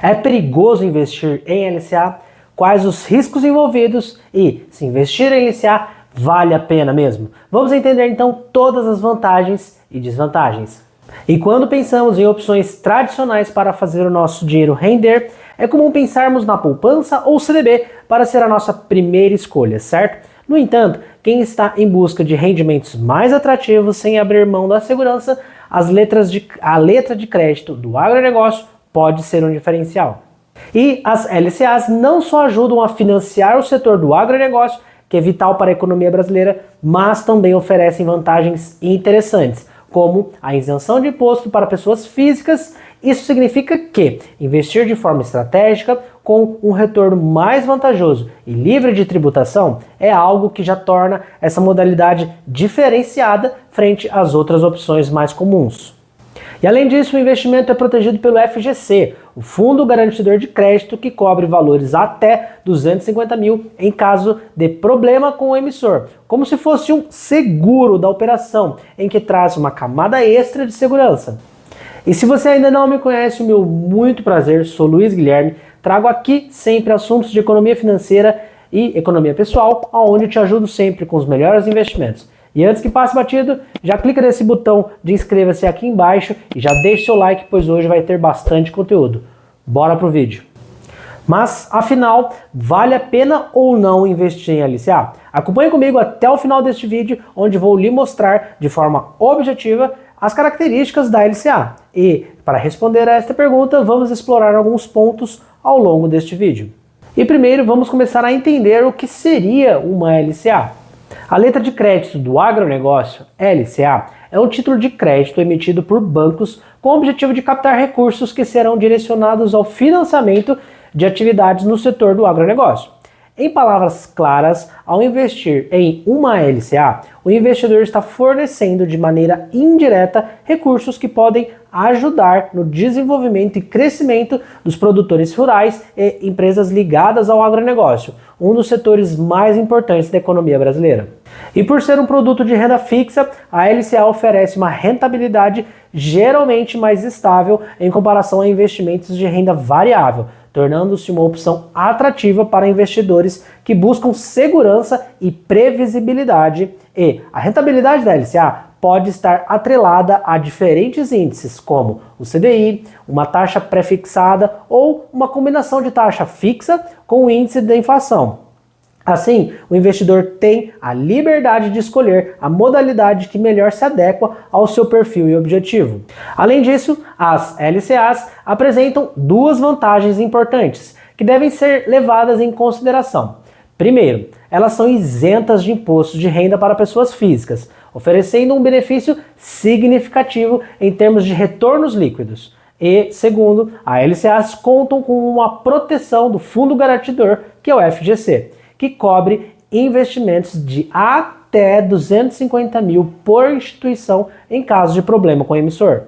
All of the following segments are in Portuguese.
É perigoso investir em LCA? Quais os riscos envolvidos e, se investir em LCA, vale a pena mesmo? Vamos entender então todas as vantagens e desvantagens. E quando pensamos em opções tradicionais para fazer o nosso dinheiro render, é comum pensarmos na poupança ou CDB para ser a nossa primeira escolha, certo? No entanto, quem está em busca de rendimentos mais atrativos sem abrir mão da segurança, a letra de crédito do agronegócio pode ser um diferencial. E as LCAs não só ajudam a financiar o setor do agronegócio, que é vital para a economia brasileira, mas também oferecem vantagens interessantes, como a isenção de imposto para pessoas físicas. Isso significa que investir de forma estratégica, com um retorno mais vantajoso e livre de tributação, é algo que já torna essa modalidade diferenciada frente às outras opções mais comuns. E além disso, o investimento é protegido pelo FGC, o Fundo Garantidor de Crédito, que cobre valores até 250 mil em caso de problema com o emissor, como se fosse um seguro da operação, em que traz uma camada extra de segurança. E se você ainda não me conhece, o meu muito prazer, sou Luiz Guilherme, trago aqui sempre assuntos de economia financeira e economia pessoal, onde eu te ajudo sempre com os melhores investimentos. E antes que passe batido, já clica nesse botão de inscreva-se aqui embaixo e já deixe seu like, pois hoje vai ter bastante conteúdo. Bora pro vídeo. Mas, afinal, vale a pena ou não investir em LCA? Acompanhe comigo até o final deste vídeo, onde vou lhe mostrar de forma objetiva as características da LCA. E, para responder a esta pergunta, vamos explorar alguns pontos ao longo deste vídeo. E primeiro, vamos começar a entender o que seria uma LCA. A letra de crédito do agronegócio, LCA, é um título de crédito emitido por bancos com o objetivo de captar recursos que serão direcionados ao financiamento de atividades no setor do agronegócio. Em palavras claras, ao investir em uma LCA, o investidor está fornecendo de maneira indireta recursos que podem ajudar no desenvolvimento e crescimento dos produtores rurais e empresas ligadas ao agronegócio, um dos setores mais importantes da economia brasileira. E por ser um produto de renda fixa, a LCA oferece uma rentabilidade geralmente mais estável em comparação a investimentos de renda variável, tornando-se uma opção atrativa para investidores que buscam segurança e previsibilidade, e a rentabilidade da LCA pode estar atrelada a diferentes índices, como o CDI, uma taxa pré-fixada ou uma combinação de taxa fixa com o índice da inflação. Assim, o investidor tem a liberdade de escolher a modalidade que melhor se adequa ao seu perfil e objetivo. Além disso, as LCAs apresentam duas vantagens importantes que devem ser levadas em consideração. Primeiro, elas são isentas de imposto de renda para pessoas físicas, oferecendo um benefício significativo em termos de retornos líquidos. E, segundo, as LCAs contam com uma proteção do Fundo Garantidor, que é o FGC, que cobre investimentos de até 250 mil por instituição em caso de problema com o emissor.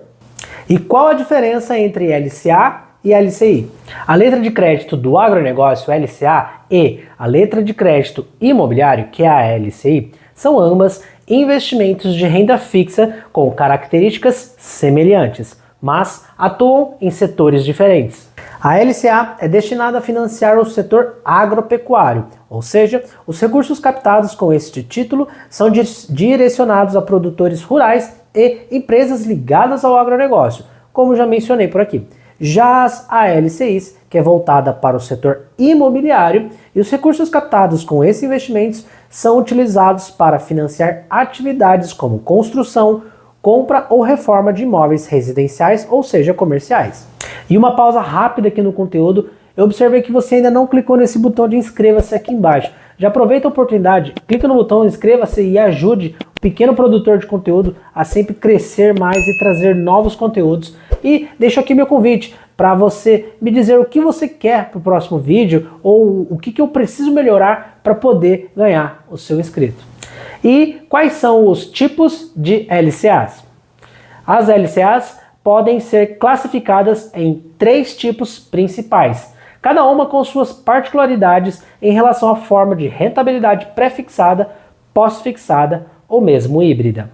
E qual a diferença entre LCA e LCI? A letra de crédito do agronegócio, LCA, e a letra de crédito imobiliário, que é a LCI, são ambas investimentos de renda fixa com características semelhantes, mas atuam em setores diferentes. A LCA é destinada a financiar o setor agropecuário, ou seja, os recursos captados com este título são direcionados a produtores rurais e empresas ligadas ao agronegócio, como já mencionei por aqui. Já as ALCIs, que é voltada para o setor imobiliário, e os recursos captados com esses investimentos são utilizados para financiar atividades como construção, compra ou reforma de imóveis residenciais, ou seja, comerciais. E uma pausa rápida aqui no conteúdo, eu observei que você ainda não clicou nesse botão de inscreva-se aqui embaixo. Já aproveita a oportunidade, clica no botão inscreva-se e ajude o pequeno produtor de conteúdo a sempre crescer mais e trazer novos conteúdos. E deixo aqui meu convite para você me dizer o que você quer para o próximo vídeo ou o que eu preciso melhorar para poder ganhar o seu inscrito. E quais são os tipos de LCAs? As LCAs podem ser classificadas em 3 tipos principais, cada uma com suas particularidades em relação à forma de rentabilidade pré-fixada, pós-fixada ou mesmo híbrida.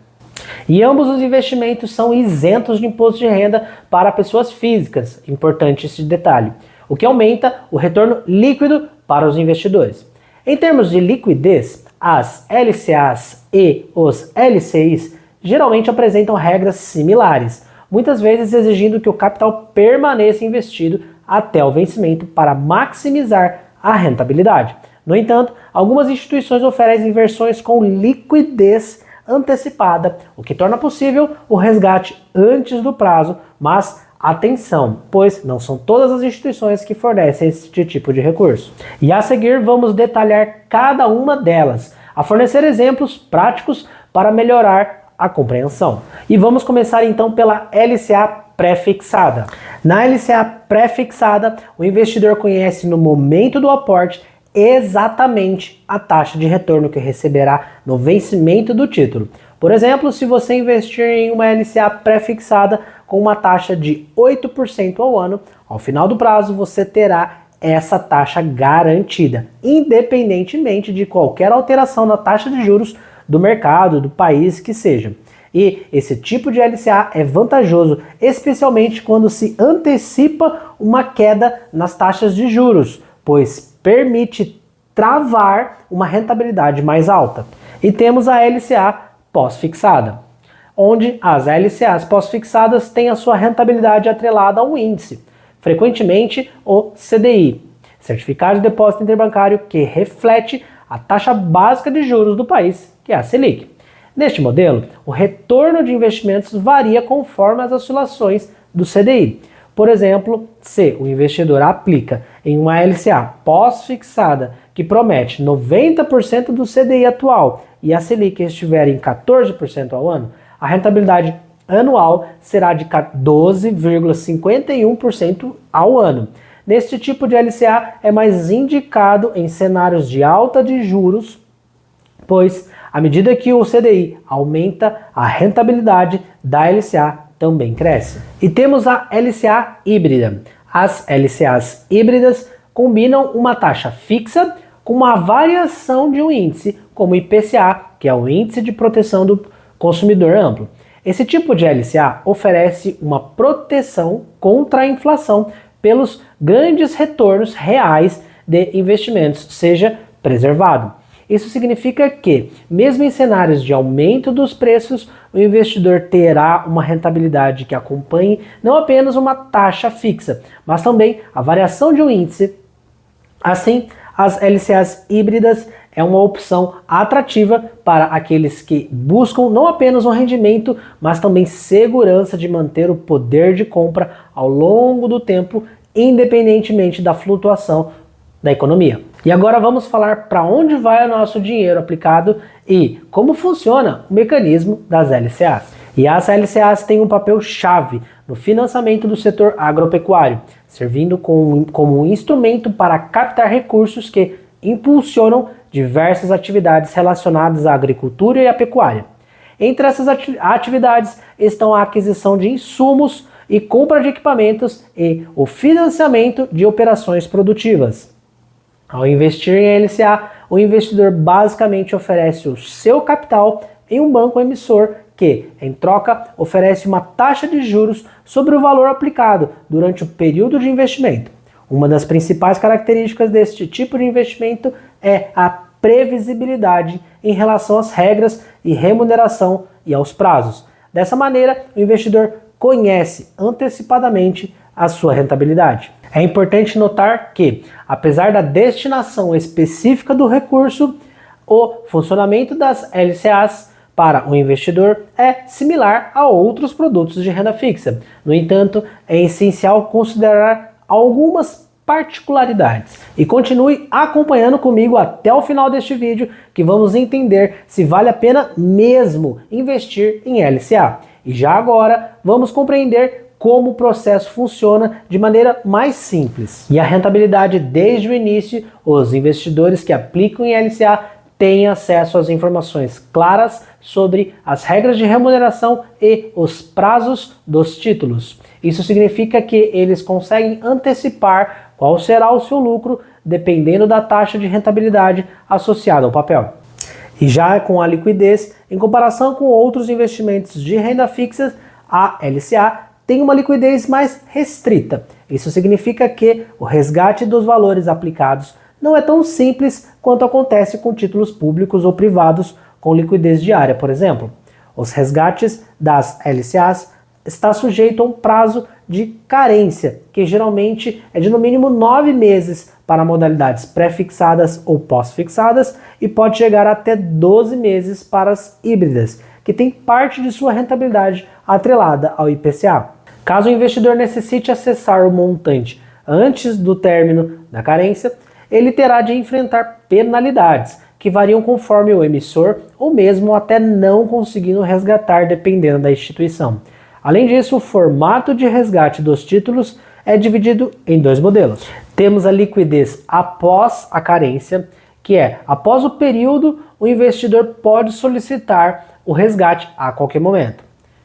E ambos os investimentos são isentos de imposto de renda para pessoas físicas, importante esse detalhe, o que aumenta o retorno líquido para os investidores. Em termos de liquidez, as LCAs e os LCIs geralmente apresentam regras similares, muitas vezes exigindo que o capital permaneça investido até o vencimento para maximizar a rentabilidade. No entanto, algumas instituições oferecem versões com liquidez antecipada, o que torna possível o resgate antes do prazo, mas atenção, pois não são todas as instituições que fornecem este tipo de recurso. E a seguir vamos detalhar cada uma delas, a fornecer exemplos práticos para melhorar a compreensão. E vamos começar então pela LCA pré-fixada. Na LCA pré-fixada, o investidor conhece no momento do aporte exatamente a taxa de retorno que receberá no vencimento do título. Por exemplo, se você investir em uma LCA pré-fixada com uma taxa de 8% ao ano, ao final do prazo você terá essa taxa garantida, independentemente de qualquer alteração na taxa de juros do mercado, do país que seja. E esse tipo de LCA é vantajoso, especialmente quando se antecipa uma queda nas taxas de juros, pois permite travar uma rentabilidade mais alta. E temos a LCA pós-fixada, onde as LCAs pós-fixadas têm a sua rentabilidade atrelada a um índice, frequentemente o CDI, Certificado de Depósito Interbancário, que reflete a taxa básica de juros do país, que é a Selic. Neste modelo, o retorno de investimentos varia conforme as oscilações do CDI. Por exemplo, se o investidor aplica em uma LCA pós-fixada que promete 90% do CDI atual e a Selic estiver em 14% ao ano, a rentabilidade anual será de 12,51% ao ano. Neste tipo de LCA é mais indicado em cenários de alta de juros, pois à medida que o CDI aumenta, a rentabilidade da LCA também cresce. E temos a LCA híbrida. As LCAs híbridas combinam uma taxa fixa com uma variação de um índice, como o IPCA, que é o Índice de Proteção do Consumidor Amplo. Esse tipo de LCA oferece uma proteção contra a inflação pelos grandes retornos reais de investimentos, seja preservado. Isso significa que, mesmo em cenários de aumento dos preços, o investidor terá uma rentabilidade que acompanhe não apenas uma taxa fixa, mas também a variação de um índice. Assim, as LCAs híbridas é uma opção atrativa para aqueles que buscam não apenas um rendimento, mas também segurança de manter o poder de compra ao longo do tempo, independentemente da flutuação da economia. E agora vamos falar para onde vai o nosso dinheiro aplicado e como funciona o mecanismo das LCAs. E as LCAs têm um papel chave no financiamento do setor agropecuário, servindo como um instrumento para captar recursos que impulsionam diversas atividades relacionadas à agricultura e à pecuária. Entre essas atividades estão a aquisição de insumos e compra de equipamentos e o financiamento de operações produtivas. Ao investir em LCA, o investidor basicamente oferece o seu capital em um banco emissor que, em troca, oferece uma taxa de juros sobre o valor aplicado durante o período de investimento. Uma das principais características deste tipo de investimento é a previsibilidade em relação às regras e remuneração e aos prazos. Dessa maneira, o investidor conhece antecipadamente a sua rentabilidade. É importante notar que, apesar da destinação específica do recurso, o funcionamento das LCAs para o investidor é similar a outros produtos de renda fixa. No entanto, é essencial considerar algumas particularidades. E continue acompanhando comigo até o final deste vídeo, que vamos entender se vale a pena mesmo investir em LCA. E já agora, vamos compreender como o processo funciona de maneira mais simples. E a rentabilidade desde o início, os investidores que aplicam em LCA têm acesso às informações claras sobre as regras de remuneração e os prazos dos títulos. Isso significa que eles conseguem antecipar qual será o seu lucro dependendo da taxa de rentabilidade associada ao papel. E já com a liquidez, Em comparação com outros investimentos de renda fixa, a LCA tem uma liquidez mais restrita. Isso significa que o resgate dos valores aplicados não é tão simples quanto acontece com títulos públicos ou privados com liquidez diária, por exemplo. Os resgates das LCAs está sujeito a um prazo de carência, que geralmente é de no mínimo 9 meses para modalidades pré-fixadas ou pós-fixadas e pode chegar até 12 meses para as híbridas, que tem parte de sua rentabilidade atrelada ao IPCA. Caso o investidor necessite acessar o montante antes do término da carência, ele terá de enfrentar penalidades, que variam conforme o emissor ou mesmo até não conseguindo resgatar dependendo da instituição. Além disso, o formato de resgate dos títulos é dividido em dois modelos. Temos a liquidez após a carência, que é, após o período, o investidor pode solicitar o resgate a qualquer momento.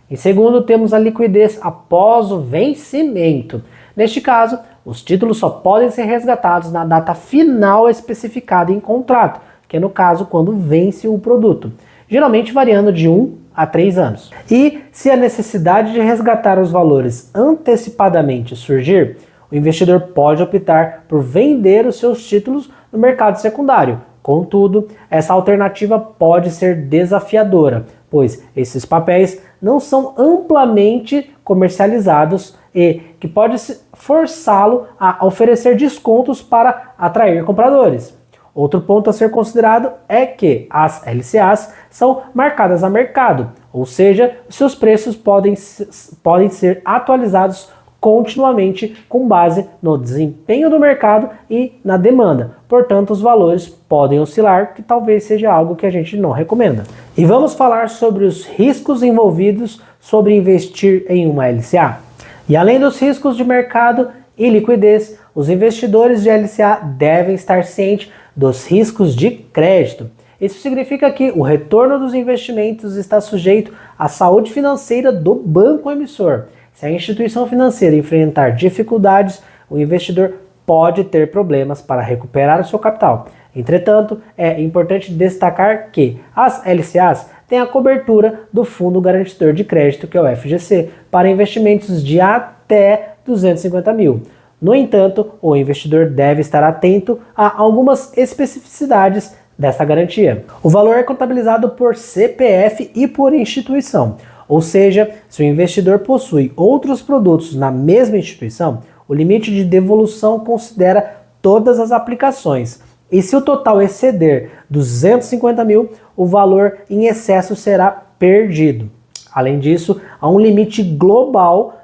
Em segundo, temos a liquidez após o vencimento. Neste caso, os títulos só podem ser resgatados na data final especificada em contrato, que é no caso quando vence o produto, geralmente variando de 1 a 3 anos. E se a necessidade de resgatar os valores antecipadamente surgir, o investidor pode optar por vender os seus títulos no mercado secundário. Contudo, essa alternativa pode ser desafiadora, pois esses papéis não são amplamente comercializados e que pode forçá-lo a oferecer descontos para atrair compradores. Outro ponto a ser considerado é que as LCAs são marcadas a mercado, ou seja, seus preços podem ser atualizados continuamente com base no desempenho do mercado e na demanda. Portanto, os valores podem oscilar, que talvez seja algo que a gente não recomenda. E vamos falar sobre os riscos envolvidos sobre investir em uma LCA. E além dos riscos de mercado e liquidez, os investidores de LCA devem estar cientes dos riscos de crédito. Isso significa que o retorno dos investimentos está sujeito à saúde financeira do banco emissor. Se a instituição financeira enfrentar dificuldades, o investidor pode ter problemas para recuperar o seu capital. Entretanto, é importante destacar que as LCAs têm a cobertura do Fundo Garantidor de Crédito, que é o FGC, para investimentos de até 250 mil. No entanto, o investidor deve estar atento a algumas especificidades dessa garantia. O valor é contabilizado por CPF e por instituição, ou seja, se o investidor possui outros produtos na mesma instituição, o limite de devolução considera todas as aplicações. E se o total exceder 250 mil, o valor em excesso será perdido. Além disso, há um limite global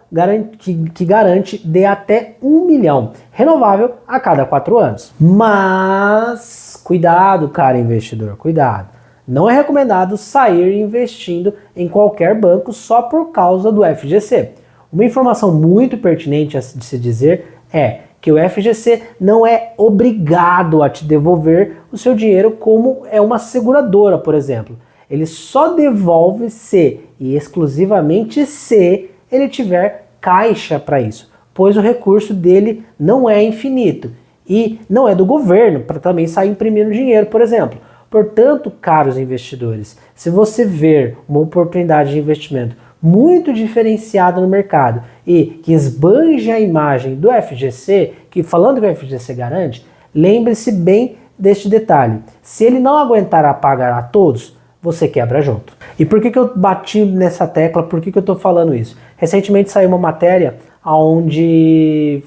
que garante de até 1 milhão, renovável a cada 4 anos. Mas, cuidado, cara investidor, cuidado. Não é recomendado sair investindo em qualquer banco só por causa do FGC. Uma informação muito pertinente a se dizer é que o FGC não é obrigado a te devolver o seu dinheiro como é uma seguradora, por exemplo. Ele só devolve se e exclusivamente se ele tiver caixa para isso, pois o recurso dele não é infinito e não é do governo para também sair imprimindo dinheiro, por exemplo. Portanto, caros investidores, se você ver uma oportunidade de investimento muito diferenciada no mercado e que esbanje a imagem do FGC, que falando que o FGC garante, lembre-se bem deste detalhe. Se ele não aguentar a pagar a todos, você quebra junto. E por que eu bati nessa tecla? Por que eu estou falando isso? Recentemente saiu uma matéria onde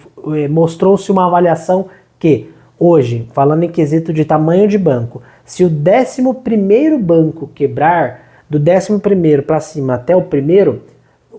mostrou-se uma avaliação que hoje, falando em quesito de tamanho de banco, se o 11º banco quebrar, do 11º para cima até o primeiro,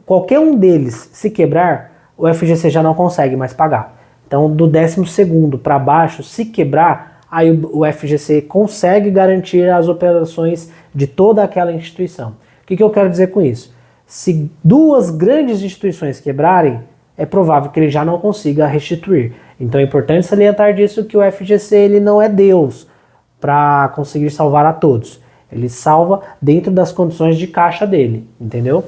qualquer um deles se quebrar, o FGC já não consegue mais pagar. Então, do 12º para baixo, se quebrar, aí o FGC consegue garantir as operações de toda aquela instituição. O que eu quero dizer com isso? Se 2 grandes instituições quebrarem, é provável que ele já não consiga restituir. Então é importante salientar disso que o FGC ele não é Deus para conseguir salvar a todos. Ele salva dentro das condições de caixa dele, entendeu?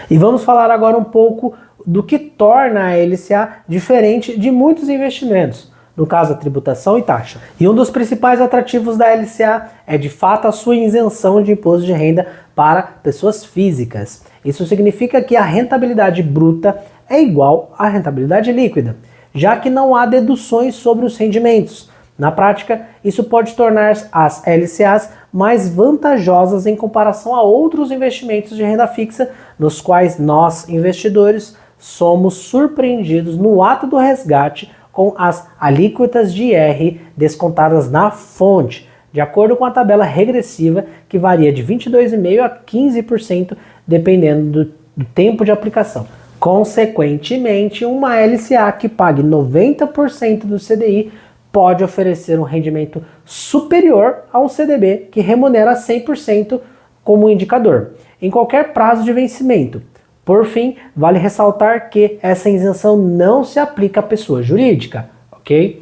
E vamos falar agora um pouco do que torna a LCA diferente de muitos investimentos, no caso a tributação e taxa. E um dos principais atrativos da LCA é de fato a sua isenção de imposto de renda para pessoas físicas. Isso significa que a rentabilidade bruta é igual à rentabilidade líquida, já que não há deduções sobre os rendimentos. Na prática, isso pode tornar as LCAs mais vantajosas em comparação a outros investimentos de renda fixa, nos quais nós, investidores, somos surpreendidos no ato do resgate com as alíquotas de IR descontadas na fonte, de acordo com a tabela regressiva que varia de 22,5% a 15%, dependendo do tempo de aplicação. Consequentemente, uma LCA que pague 90% do CDI pode oferecer um rendimento superior a um CDB que remunera 100% como indicador, em qualquer prazo de vencimento. Por fim, vale ressaltar que essa isenção não se aplica à pessoa jurídica, ok?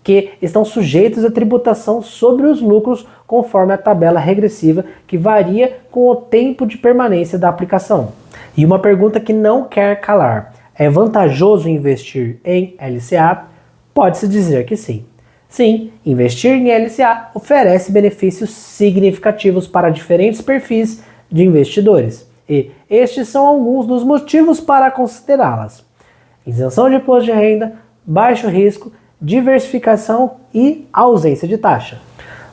Que estão sujeitos à tributação sobre os lucros conforme a tabela regressiva que varia com o tempo de permanência da aplicação. E uma pergunta que não quer calar: é vantajoso investir em LCA? Pode-se dizer que sim. Sim, investir em LCA oferece benefícios significativos para diferentes perfis de investidores. E estes são alguns dos motivos para considerá-las: isenção de imposto de renda, baixo risco, diversificação e ausência de taxa.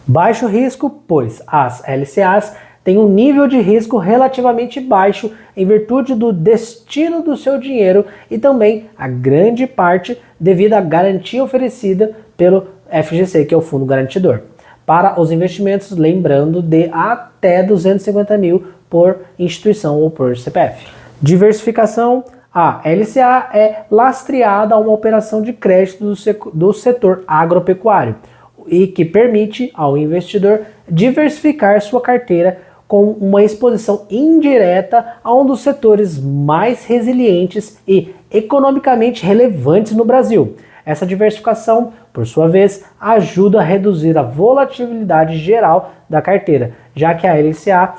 Baixo risco, pois as LCAs têm um nível de risco relativamente baixo em virtude do destino do seu dinheiro e também a grande parte devido à garantia oferecida pelo FGC, que é o Fundo Garantidor, para os investimentos, lembrando de até 250 mil por instituição ou por CPF. Diversificação: a LCA é lastreada a uma operação de crédito do setor agropecuário e que permite ao investidor diversificar sua carteira com uma exposição indireta a um dos setores mais resilientes e economicamente relevantes no Brasil. Essa diversificação, por sua vez, ajuda a reduzir a volatilidade geral da carteira, já que a LCA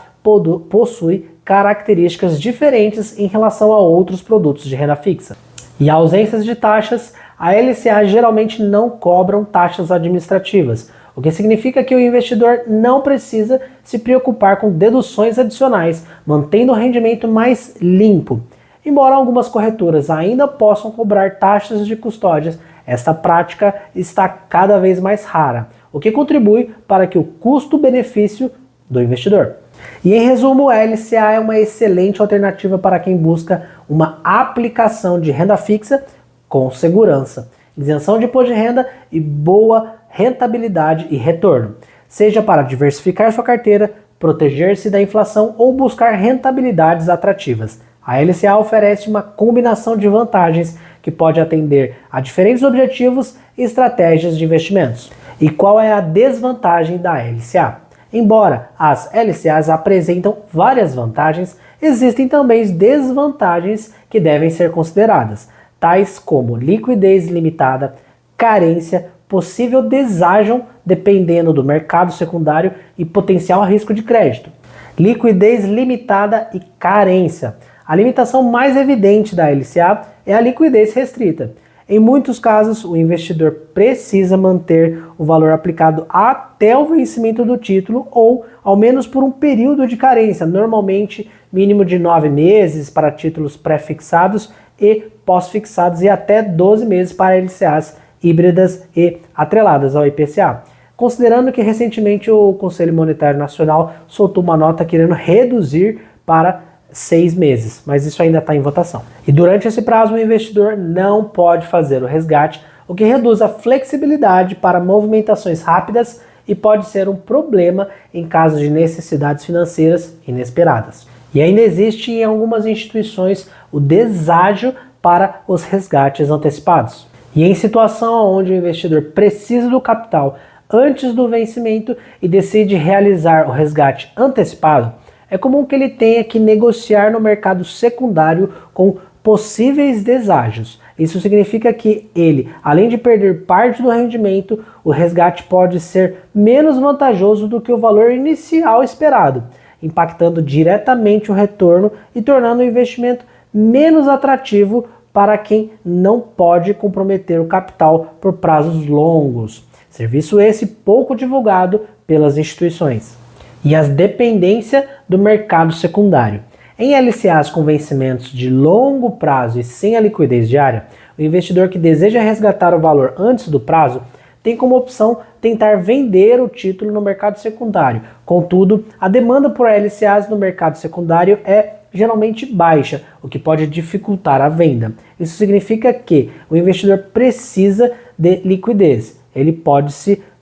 possui características diferentes em relação a outros produtos de renda fixa. E ausências de taxas: a LCA geralmente não cobram taxas administrativas, o que significa que o investidor não precisa se preocupar com deduções adicionais, mantendo o rendimento mais limpo. Embora algumas corretoras ainda possam cobrar taxas de custódia, esta prática está cada vez mais rara, o que contribui para que o custo-benefício do investidor. E em resumo, a LCA é uma excelente alternativa para quem busca uma aplicação de renda fixa com segurança, isenção de imposto de renda e boa rentabilidade e retorno, seja para diversificar sua carteira, proteger-se da inflação ou buscar rentabilidades atrativas. A LCA oferece uma combinação de vantagens que pode atender a diferentes objetivos e estratégias de investimentos. E qual é a desvantagem da LCA? Embora as LCAs apresentam várias vantagens, existem também desvantagens que devem ser consideradas, tais como liquidez limitada, carência, possível deságio dependendo do mercado secundário e potencial risco de crédito. Liquidez limitada e carência. A limitação mais evidente da LCA é a liquidez restrita. Em muitos casos, o investidor precisa manter o valor aplicado até o vencimento do título ou, ao menos por um período de carência, normalmente mínimo de 9 meses para títulos pré-fixados e pós-fixados e até 12 meses para LCAs híbridas e atreladas ao IPCA. Considerando que recentemente o Conselho Monetário Nacional soltou uma nota querendo reduzir para 6 meses, mas isso ainda está em votação. E durante esse prazo o investidor não pode fazer o resgate, o que reduz a flexibilidade para movimentações rápidas e pode ser um problema em caso de necessidades financeiras inesperadas. E ainda existe em algumas instituições o deságio para os resgates antecipados. E em situação onde o investidor precisa do capital antes do vencimento e decide realizar o resgate antecipado, é comum que ele tenha que negociar no mercado secundário com possíveis deságios. Isso significa que ele, além de perder parte do rendimento, o resgate pode ser menos vantajoso do que o valor inicial esperado, impactando diretamente o retorno e tornando o investimento menos atrativo para quem não pode comprometer o capital por prazos longos. Serviço esse pouco divulgado pelas instituições. E as dependências do mercado secundário. Em LCAs com vencimentos de longo prazo e sem a liquidez diária, o investidor que deseja resgatar o valor antes do prazo tem como opção tentar vender o título no mercado secundário. Contudo, a demanda por LCAs no mercado secundário é geralmente baixa, o que pode dificultar a venda. Isso significa que o investidor precisa de liquidez. Ele pode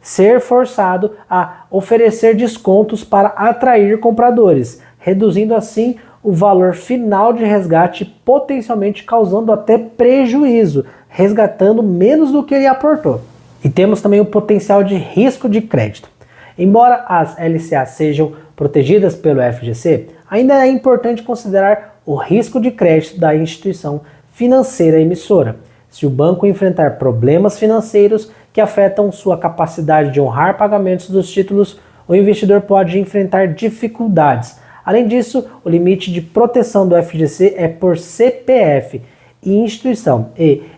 ser forçado a oferecer descontos para atrair compradores, reduzindo assim o valor final de resgate, potencialmente causando até prejuízo, resgatando menos do que ele aportou. E temos também o potencial de risco de crédito. Embora as LCAs sejam protegidas pelo FGC, ainda é importante considerar o risco de crédito da instituição financeira emissora. Se o banco enfrentar problemas financeiros que afetam sua capacidade de honrar pagamentos dos títulos, o investidor pode enfrentar dificuldades. Além disso, o limite de proteção do FGC é por CPF e instituição.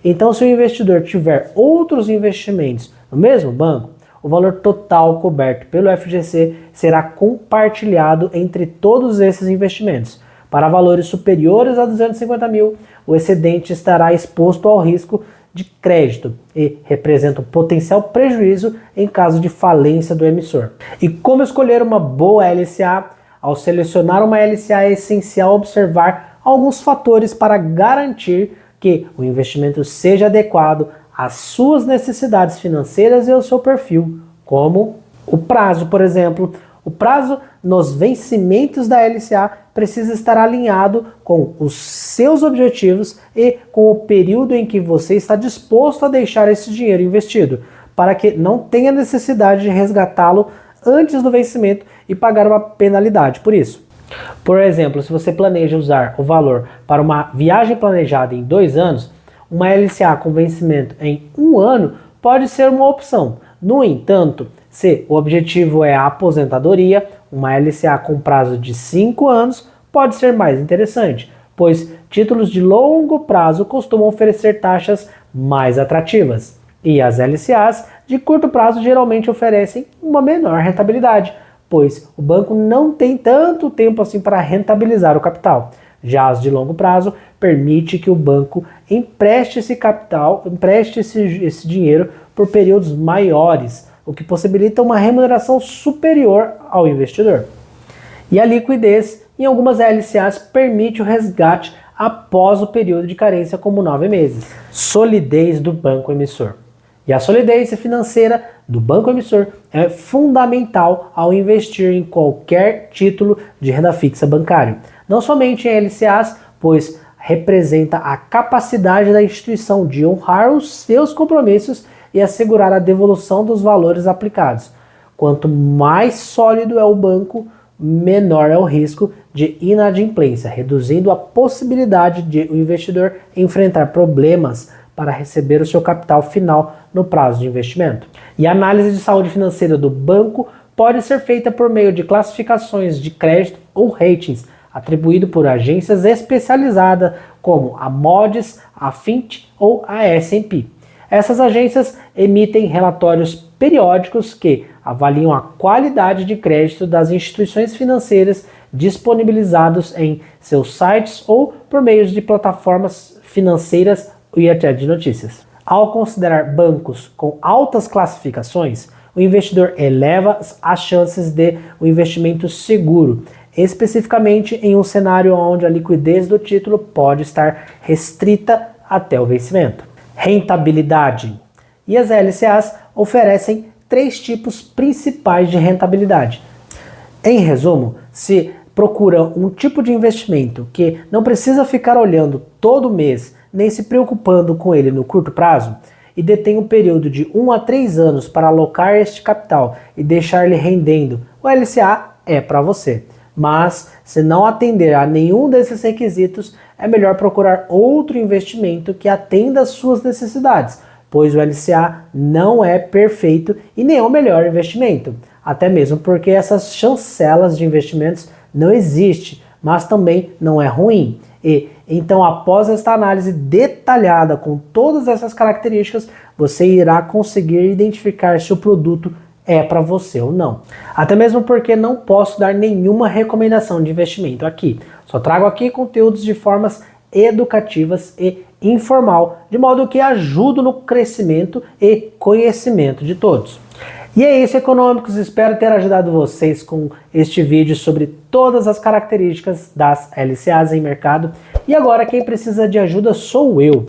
Então, se o investidor tiver outros investimentos no mesmo banco, o valor total coberto pelo FGC será compartilhado entre todos esses investimentos. Para valores superiores a 250 mil, o excedente estará exposto ao risco de crédito e representa um potencial prejuízo em caso de falência do emissor. E como escolher uma boa LCA? Ao selecionar uma LCA é essencial observar alguns fatores para garantir que o investimento seja adequado às suas necessidades financeiras e ao seu perfil, como o prazo, por exemplo. O prazo nos vencimentos da LCA precisa estar alinhado com os seus objetivos e com o período em que você está disposto a deixar esse dinheiro investido, para que não tenha necessidade de resgatá-lo antes do vencimento e pagar uma penalidade por isso. Por exemplo, se você planeja usar o valor para uma viagem planejada em 2 anos, uma LCA com vencimento em 1 ano pode ser uma opção. No entanto, se o objetivo é a aposentadoria, uma LCA com prazo de 5 anos pode ser mais interessante, pois títulos de longo prazo costumam oferecer taxas mais atrativas. E as LCAs de curto prazo geralmente oferecem uma menor rentabilidade, pois o banco não tem tanto tempo assim para rentabilizar o capital. Já as de longo prazo permite que o banco empreste esse capital, empreste esse dinheiro por períodos maiores, o que possibilita uma remuneração superior ao investidor. E a liquidez em algumas LCAs permite o resgate após o período de carência, como 9 meses. Solidez do banco emissor. E a solidez financeira do banco emissor é fundamental ao investir em qualquer título de renda fixa bancário. Não somente em LCAs, pois representa a capacidade da instituição de honrar os seus compromissos e assegurar a devolução dos valores aplicados. Quanto mais sólido é o banco, menor é o risco de inadimplência, reduzindo a possibilidade de o investidor enfrentar problemas para receber o seu capital final no prazo de investimento. E a análise de saúde financeira do banco pode ser feita por meio de classificações de crédito ou ratings, atribuído por agências especializadas como a Moody's, a Fitch ou a S&P. Essas agências emitem relatórios periódicos que avaliam a qualidade de crédito das instituições financeiras disponibilizados em seus sites ou por meio de plataformas financeiras e até de notícias. Ao considerar bancos com altas classificações, o investidor eleva as chances de um investimento seguro, especificamente em um cenário onde a liquidez do título pode estar restrita até o vencimento. Rentabilidade. E as LCAs oferecem 3 tipos principais de rentabilidade. Em resumo, se procura um tipo de investimento que não precisa ficar olhando todo mês, nem se preocupando com ele no curto prazo, e detém um período de 1 a 3 anos para alocar este capital e deixar ele rendendo, o LCA é para você. Mas, se não atender a nenhum desses requisitos, é melhor procurar outro investimento que atenda às suas necessidades, pois o LCA não é perfeito e nem é o melhor investimento, até mesmo porque essas chancelas de investimentos não existem, mas também não é ruim. E então, após esta análise detalhada com todas essas características, você irá conseguir identificar se o produto é para você ou não. Até mesmo porque não posso dar nenhuma recomendação de investimento aqui. Só trago aqui conteúdos de formas educativas e informal, de modo que ajudo no crescimento e conhecimento de todos. E é isso, econômicos, espero ter ajudado vocês com este vídeo sobre todas as características das LCAs em mercado. E agora quem precisa de ajuda sou eu.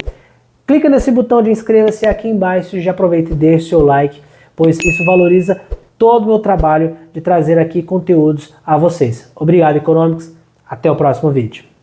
Clica nesse botão de inscreva-se aqui embaixo e já aproveita e deixe seu like, pois isso valoriza todo o meu trabalho de trazer aqui conteúdos a vocês. Obrigado, econômicos. Até o próximo vídeo.